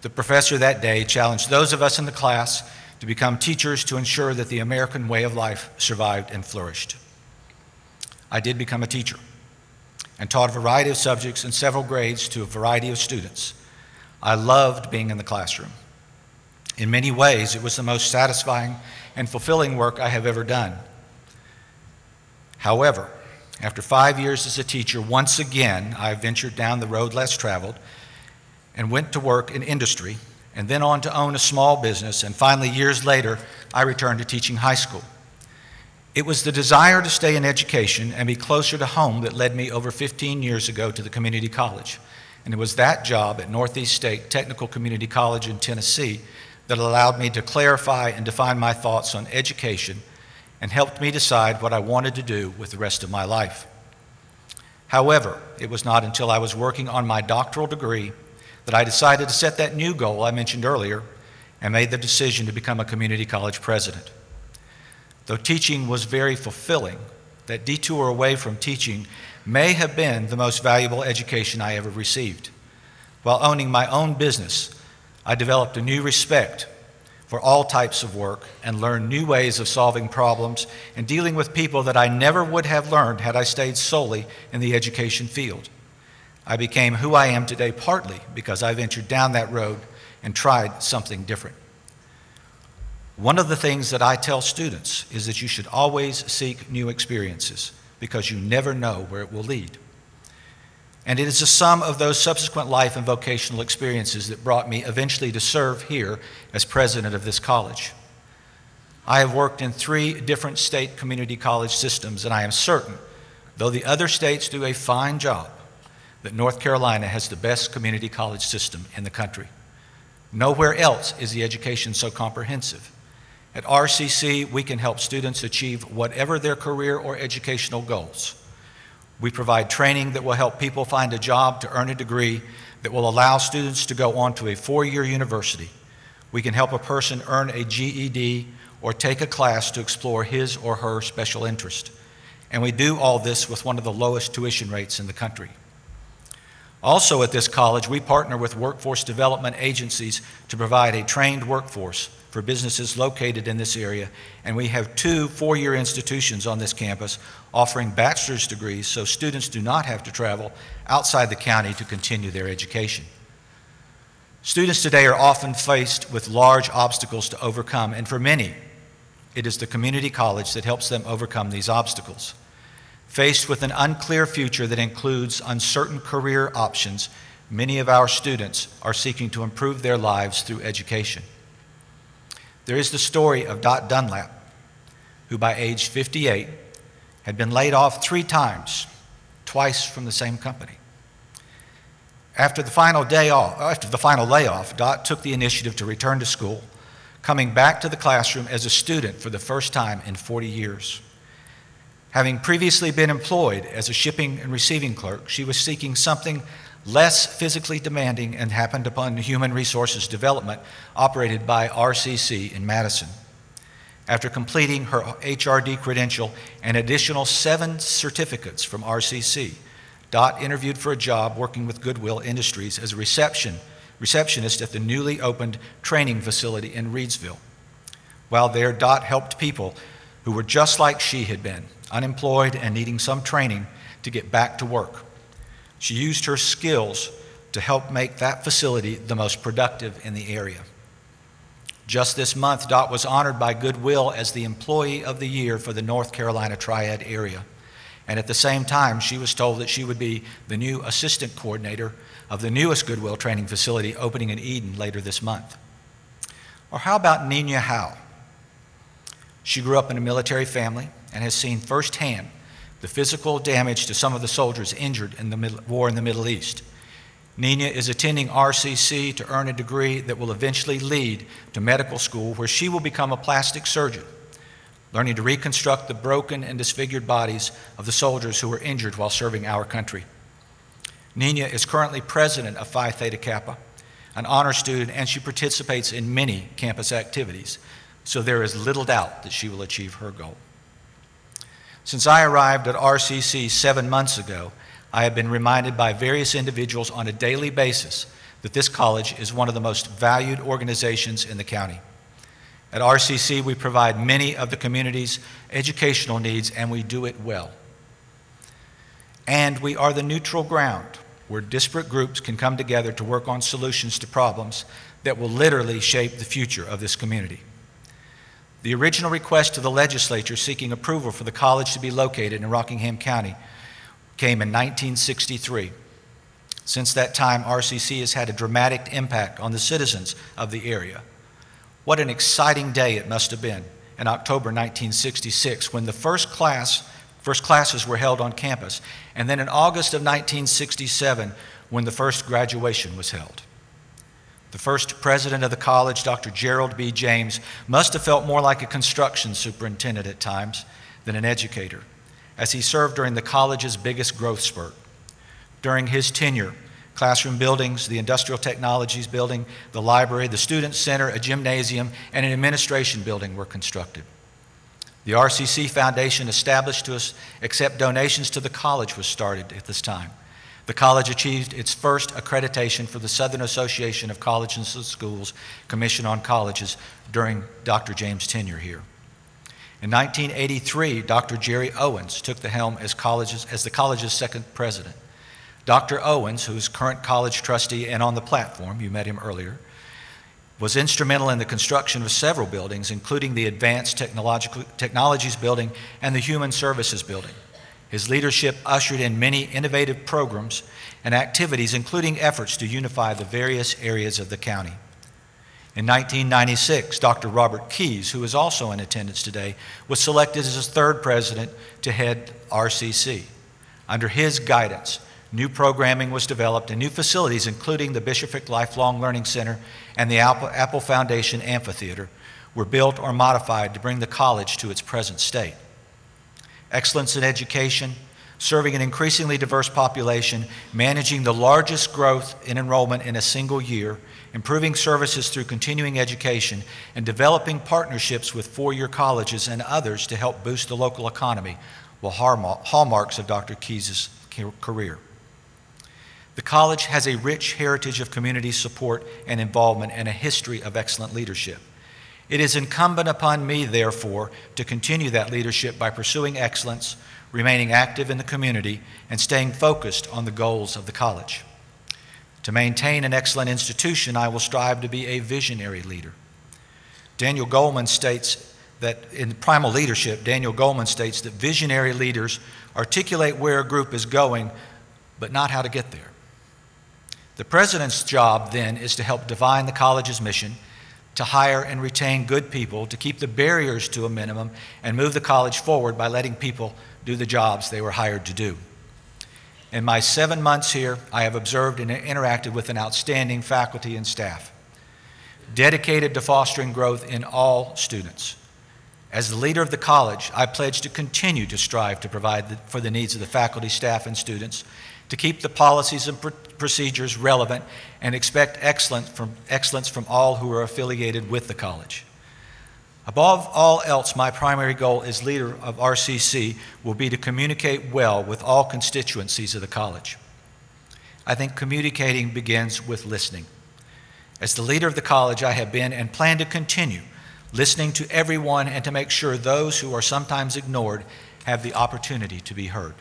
The professor that day challenged those of us in the class to become teachers to ensure that the American way of life survived and flourished. I did become a teacher. and taught a variety of subjects in several grades to a variety of students. I loved being in the classroom. In many ways, it was the most satisfying and fulfilling work I have ever done. However, after 5 years as a teacher, once again, I ventured down the road less traveled and went to work in industry, and then on to own a small business, and finally, years later, I returned to teaching high school. It was the desire to stay in education and be closer to home that led me over 15 years ago to the community college. And it was that job at Northeast State Technical Community College in Tennessee that allowed me to clarify and define my thoughts on education and helped me decide what I wanted to do with the rest of my life. However, it was not until I was working on my doctoral degree that I decided to set that new goal I mentioned earlier and made the decision to become a community college president. Though teaching was very fulfilling, that detour away from teaching may have been the most valuable education I ever received. While owning my own business, I developed a new respect for all types of work and learned new ways of solving problems and dealing with people that I never would have learned had I stayed solely in the education field. I became who I am today partly because I ventured down that road and tried something different. One of the things that I tell students is that you should always seek new experiences because you never know where it will lead. And it is the sum of those subsequent life and vocational experiences that brought me eventually to serve here as president of this college. I have worked in 3 different state community college systems, and I am certain, though the other states do a fine job, that North Carolina has the best community college system in the country. Nowhere else is the education so comprehensive. At RCC, we can help students achieve whatever their career or educational goals. We provide training that will help people find a job to earn a degree that will allow students to go on to a 4-year university. We can help a person earn a GED or take a class to explore his or her special interest. And we do all this with one of the lowest tuition rates in the country. Also at this college, we partner with workforce development agencies to provide a trained workforce for businesses located in this area, and we have 2 4-year institutions on this campus offering bachelor's degrees so students do not have to travel outside the county to continue their education. Students today are often faced with large obstacles to overcome, and for many, it is the community college that helps them overcome these obstacles. Faced with an unclear future that includes uncertain career options, many of our students are seeking to improve their lives through education. There is the story of Dot Dunlap, who by age 58 had been laid off 3 times, twice from the same company. After the final layoff, Dot took the initiative to return to school, coming back to the classroom as a student for the first time in 40 years. Having previously been employed as a shipping and receiving clerk, she was seeking something less physically demanding and happened upon human resources development operated by RCC in Madison. After completing her HRD credential and additional 7 certificates from RCC, Dot interviewed for a job working with Goodwill Industries as a receptionist at the newly opened training facility in Reidsville. While there, Dot helped people who were just like she had been, unemployed and needing some training to get back to work. She used her skills to help make that facility the most productive in the area. Just this month, Dot was honored by Goodwill as the Employee of the Year for the North Carolina Triad area. And at the same time, she was told that she would be the new assistant coordinator of the newest Goodwill training facility opening in Eden later this month. Or how about Nina Howe? She grew up in a military family and has seen firsthand the physical damage to some of the soldiers injured in the war in the Middle East. Nina is attending RCC to earn a degree that will eventually lead to medical school, where she will become a plastic surgeon, learning to reconstruct the broken and disfigured bodies of the soldiers who were injured while serving our country. Nina is currently president of Phi Theta Kappa, an honor student, and she participates in many campus activities, so there is little doubt that she will achieve her goal. Since I arrived at RCC 7 months ago, I have been reminded by various individuals on a daily basis that this college is one of the most valued organizations in the county. At RCC, we provide many of the community's educational needs, and we do it well. And we are the neutral ground where disparate groups can come together to work on solutions to problems that will literally shape the future of this community. The original request to the legislature seeking approval for the college to be located in Rockingham County came in 1963. Since that time, RCC has had a dramatic impact on the citizens of the area. What an exciting day it must have been in October 1966 when the first classes were held on campus, and then in August of 1967 when the first graduation was held. The first president of the college, Dr. Gerald B. James, must have felt more like a construction superintendent at times than an educator, as he served during the college's biggest growth spurt. During his tenure, classroom buildings, the Industrial Technologies Building, the library, the Student Center, a gymnasium, and an administration building were constructed. The RCC Foundation, established to accept donations to the college, was started at this time. The college achieved its first accreditation for the Southern Association of Colleges and Schools Commission on Colleges during Dr. James' tenure here. In 1983, Dr. Jerry Owens took the helm as the college's second president. Dr. Owens, who's current college trustee and on the platform, you met him earlier, was instrumental in the construction of several buildings, including the Advanced Technologies Building and the Human Services Building. His leadership ushered in many innovative programs and activities, including efforts to unify the various areas of the county. In 1996, Dr. Robert Keyes, who is also in attendance today, was selected as his third president to head RCC. Under his guidance, new programming was developed and new facilities, including the Bishopric Lifelong Learning Center and the Apple Foundation Amphitheater, were built or modified to bring the college to its present state. Excellence in education, serving an increasingly diverse population, managing the largest growth in enrollment in a single year, improving services through continuing education, and developing partnerships with four-year colleges and others to help boost the local economy were hallmarks of Dr. Keyes' career. The college has a rich heritage of community support and involvement and a history of excellent leadership. It is incumbent upon me, therefore, to continue that leadership by pursuing excellence, remaining active in the community, and staying focused on the goals of the college. To maintain an excellent institution, I will strive to be a visionary leader. Daniel Goleman states that in Primal Leadership, Daniel Goleman states that visionary leaders articulate where a group is going, but not how to get there. The president's job, then, is to help define the college's mission, to hire and retain good people, to keep the barriers to a minimum, and move the college forward by letting people do the jobs they were hired to do. In my 7 months here, I have observed and interacted with an outstanding faculty and staff, dedicated to fostering growth in all students. As the leader of the college, I pledge to continue to strive to provide for the needs of the faculty, staff, and students, to keep the policies and procedures relevant, and expect excellence from all who are affiliated with the college. Above all else, my primary goal as leader of RCC will be to communicate well with all constituencies of the college. I think communicating begins with listening. As the leader of the college, I have been and plan to continue listening to everyone and to make sure those who are sometimes ignored have the opportunity to be heard.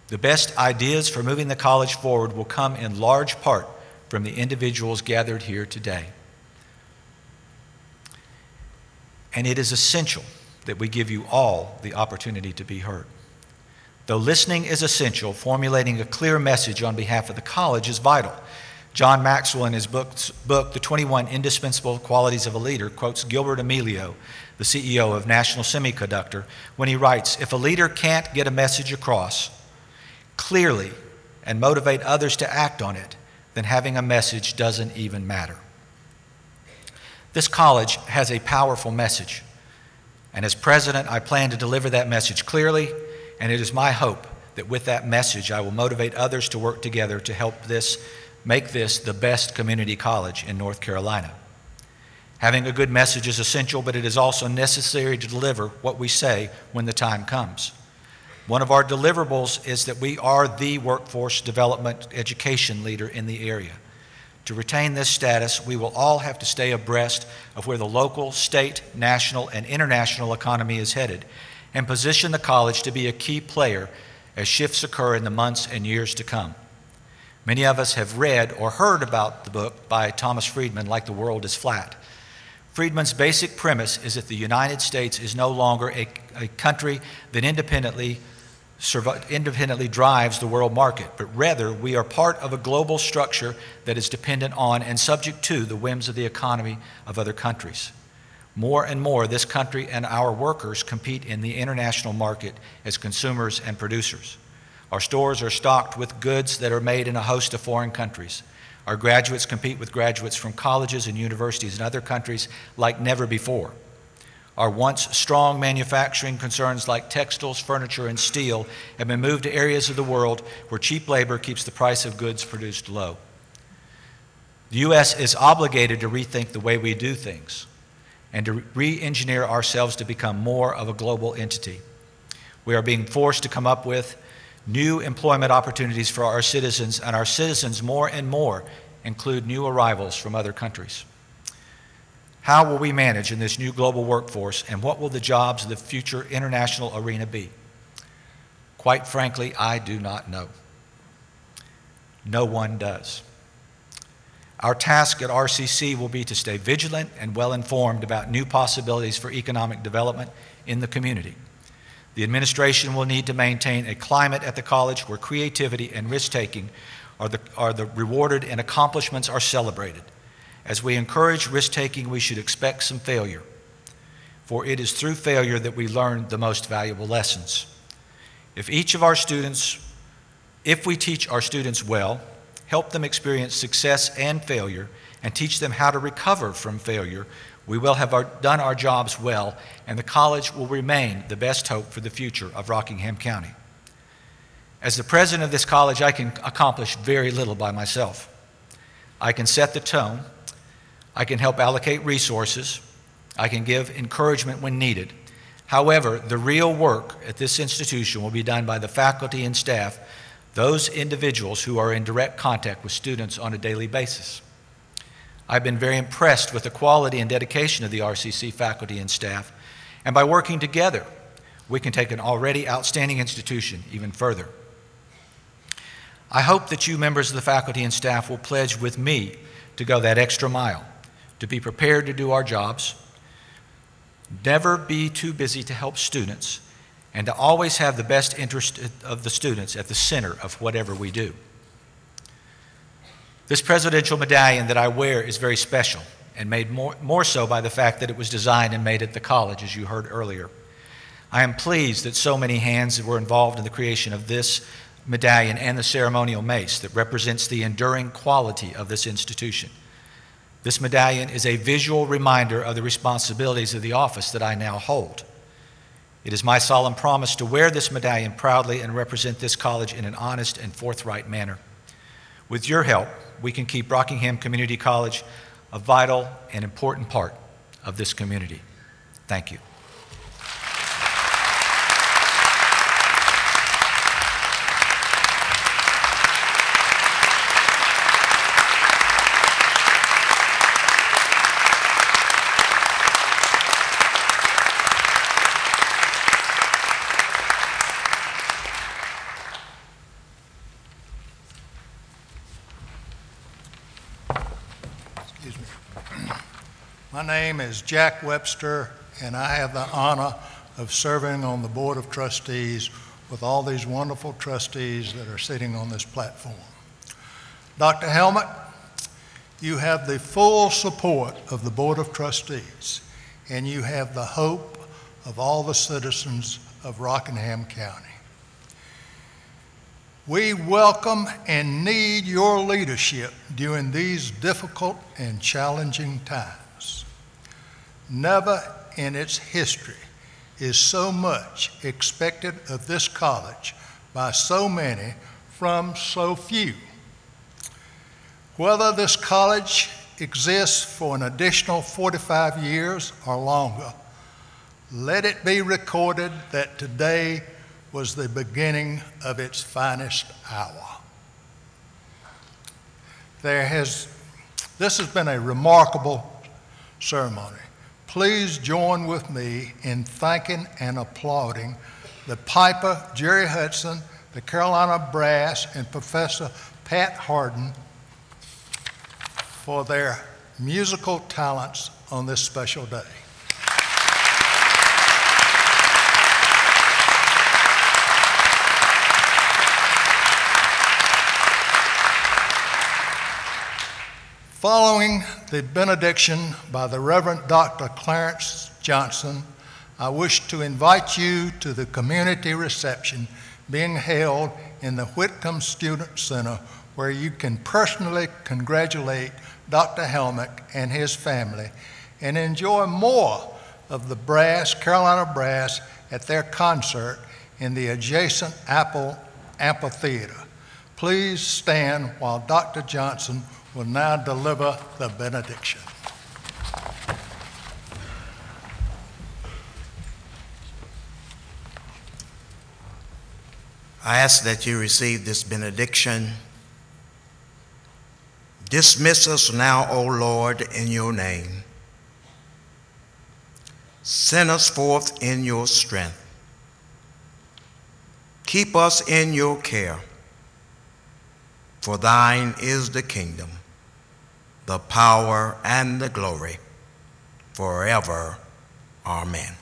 The best ideas for moving the college forward will come in large part from the individuals gathered here today. And it is essential that we give you all the opportunity to be heard. Though listening is essential, formulating a clear message on behalf of the college is vital. John Maxwell, in his book, The 21 Indispensable Qualities of a Leader, quotes Gilbert Amelio, the CEO of National Semiconductor, when he writes, "If a leader can't get a message across clearly and motivate others to act on it, then having a message doesn't even matter." This college has a powerful message, and as president, I plan to deliver that message clearly, and it is my hope that with that message, I will motivate others to work together to help make this the best community college in North Carolina. Having a good message is essential, but it is also necessary to deliver what we say when the time comes. One of our deliverables is that we are the workforce development education leader in the area. To retain this status, we will all have to stay abreast of where the local, state, national, and international economy is headed, and position the college to be a key player as shifts occur in the months and years to come. Many of us have read or heard about the book by Thomas Friedman, Like the World is Flat. Friedman's basic premise is that the United States is no longer a country that independently drives the world market, but rather we are part of a global structure that is dependent on and subject to the whims of the economy of other countries. More and more, this country and our workers compete in the international market as consumers and producers. Our stores are stocked with goods that are made in a host of foreign countries. Our graduates compete with graduates from colleges and universities in other countries like never before. Our once strong manufacturing concerns like textiles, furniture, and steel have been moved to areas of the world where cheap labor keeps the price of goods produced low. The U.S. is obligated to rethink the way we do things and to re-engineer ourselves to become more of a global entity. We are being forced to come up with new employment opportunities for our citizens, and our citizens more and more include new arrivals from other countries. How will we manage in this new global workforce, and what will the jobs of the future international arena be? Quite frankly, I do not know. No one does. Our task at RCC will be to stay vigilant and well-informed about new possibilities for economic development in the community. The administration will need to maintain a climate at the college where creativity and risk-taking are rewarded and accomplishments are celebrated. As we encourage risk-taking, we should expect some failure, for it is through failure that we learn the most valuable lessons. If we teach our students well, help them experience success and failure, and teach them how to recover from failure, we will have done our jobs well, and the college will remain the best hope for the future of Rockingham County. As the president of this college, I can accomplish very little by myself. I can set the tone, I can help allocate resources, I can give encouragement when needed. However, the real work at this institution will be done by the faculty and staff, those individuals who are in direct contact with students on a daily basis. I've been very impressed with the quality and dedication of the RCC faculty and staff, and by working together, we can take an already outstanding institution even further. I hope that you members of the faculty and staff will pledge with me to go that extra mile, to be prepared to do our jobs, never be too busy to help students, and to always have the best interest of the students at the center of whatever we do. This presidential medallion that I wear is very special and made more so by the fact that it was designed and made at the college, as you heard earlier. I am pleased that so many hands were involved in the creation of this medallion and the ceremonial mace that represents the enduring quality of this institution. This medallion is a visual reminder of the responsibilities of the office that I now hold. It is my solemn promise to wear this medallion proudly and represent this college in an honest and forthright manner. With your help, we can keep Rockingham Community College a vital and important part of this community. Thank you. My name is Jack Webster, and I have the honor of serving on the Board of Trustees with all these wonderful trustees that are sitting on this platform. Dr. Helmick, you have the full support of the Board of Trustees, and you have the hope of all the citizens of Rockingham County. We welcome and need your leadership during these difficult and challenging times. Never in its history is so much expected of this college by so many from so few. Whether this college exists for an additional 45 years or longer, let it be recorded that today was the beginning of its finest hour. This has been a remarkable ceremony. Please join with me in thanking and applauding the Piper, Jerry Hudson, the Carolina Brass, and Professor Pat Harden for their musical talents on this special day. Following the benediction by the Reverend Dr. Clarence Johnson, I wish to invite you to the community reception being held in the Whitcomb Student Center, where you can personally congratulate Dr. S.Helmick and his family and enjoy more of the brass, Carolina Brass, at their concert in the adjacent Apple Amphitheater. Please stand while Dr. Johnson will now deliver the benediction. I ask that you receive this benediction. Dismiss us now, O Lord, in your name. Send us forth in your strength. Keep us in your care. For thine is the kingdom, the power, and the glory, forever. Amen.